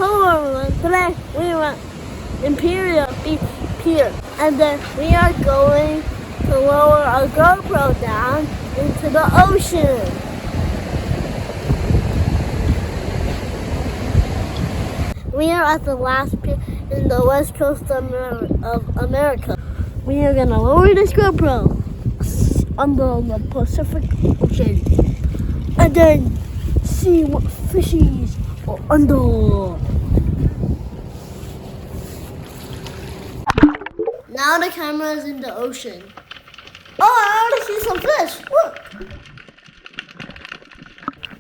Hello everyone, today we are at Imperial Pier, and then we are going to lower our GoPro down into the ocean. We are at the last pier in the west coast of America. We are going to lower this GoPro under the Pacific Ocean and then see what fishies are under. Now the camera is in the ocean. Oh, I already see some fish. Look.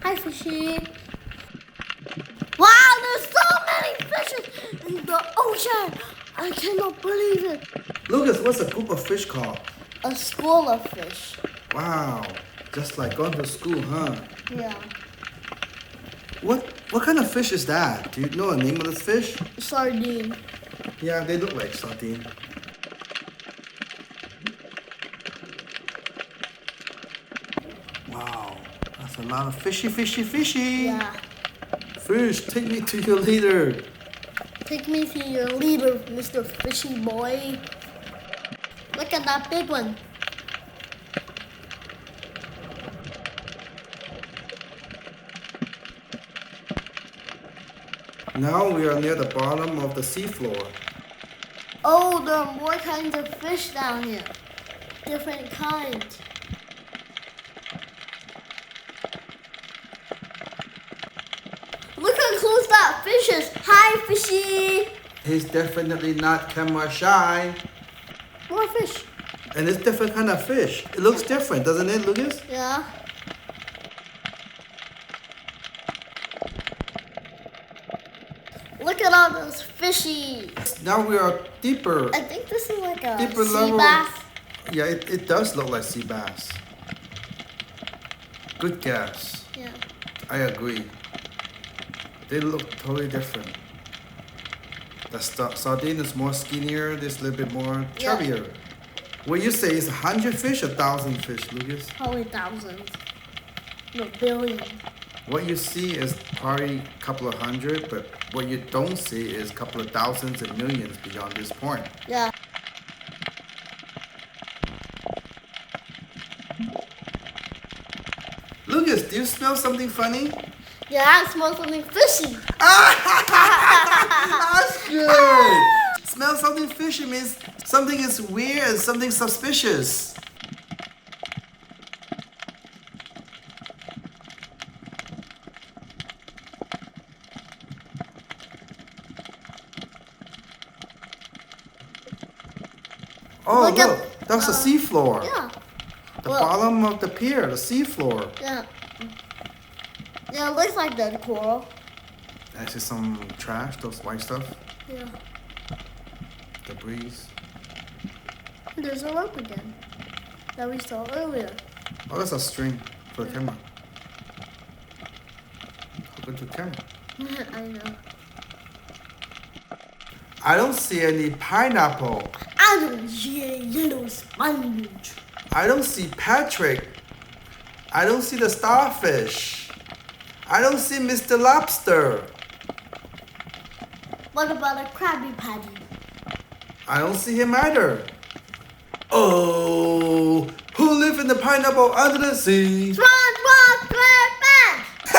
Hi, fishy. Wow, there's so many fishes in the ocean. I cannot believe it. Lucas, what's a group of fish called? A school of fish. Wow, just like going to school, huh? Yeah. What kind of fish is that? Do you know the name of this fish? Sardine. Yeah, they look like sardine. Wow, that's a lot of fishy. Yeah. Fish, take me to your leader. Take me to your leader, Mr. Fishy Boy. Look at that big one. Now we are near the bottom of the seafloor. Oh, there are more kinds of fish down here. Different kinds. Look how close that fish is. Hi, fishy. He's definitely not camera shy. More fish. And it's different kind of fish. It looks different, doesn't it, Lucas? Yeah. Look at all those fishies. Now we are deeper. I think this is like a Deeper sea level. bass. Yeah, it does look like sea bass. Good guess. Yeah. I agree. They look totally different. The sardine is more skinnier. This a little bit more chubbier. Yeah. What you say is 100 fish or 1,000 fish, Lucas? Probably thousands. No, billion. What you see is probably a couple of hundred, but what you don't see is a couple of thousands and millions beyond this point. Yeah. Lucas, do you smell something funny? Yeah, I smell something fishy. That's good. Smell something fishy means something is weird and something suspicious. Oh, look, that's the seafloor. Yeah. The bottom of the pier, the seafloor. Yeah. Yeah, it looks like that coral. I see some trash, those white stuff. Yeah. Debris. There's a rope again that we saw earlier. Oh, that's a string for the camera. Hook into the camera. I know. I don't see any pineapple. I don't see a yellow sponge. I don't see Patrick. I don't see the starfish. I don't see Mr. Lobster. What about a Krabby Patty? I don't see him either. Oh, who live in the pineapple under the sea? SpongeBob SquarePants!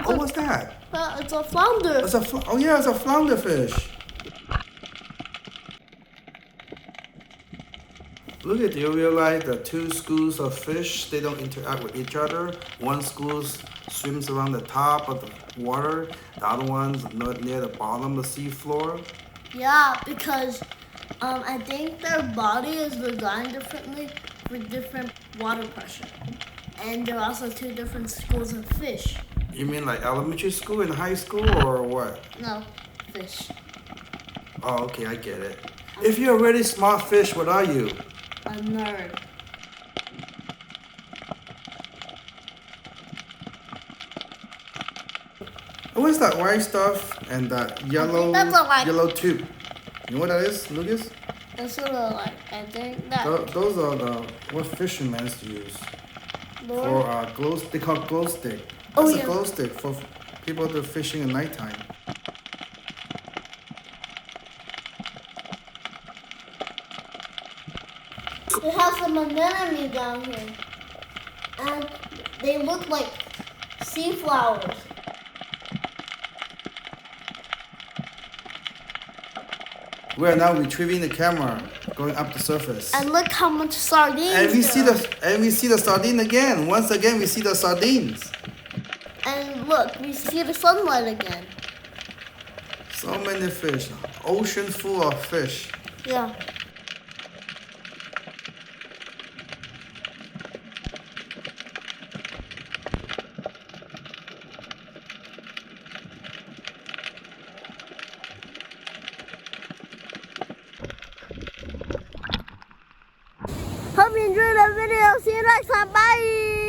Oh, what's that? It's a flounder. It's oh yeah, it's a flounder fish. Look at, do you realize the two schools of fish, they don't interact with each other? One school swims around the top of the water, the other one's near the bottom of the seafloor. Yeah, because I think their body is designed differently for different water pressure. And there are also two different schools of fish. You mean like elementary school and high school or what? No, fish. Oh, okay, I get it. If you're a really smart fish, what are you? A nerd. What's that white stuff and that yellow tube? You know what that is, Lucas? It's sort of like, I think that. Those are what fishermen use Lure? for glow. They call glow stick. Oh, That's yeah. a glow stick for people that are fishing at nighttime. It has some anemone down here. And they look like sea flowers. We are now retrieving the camera, going up the surface. And look how much sardines And we there see the sardine again. Once again, we see the sardines. And look, we see the sunlight again. So many fish. Ocean full of fish. Yeah. Hope you enjoyed that video. See you next time. Bye.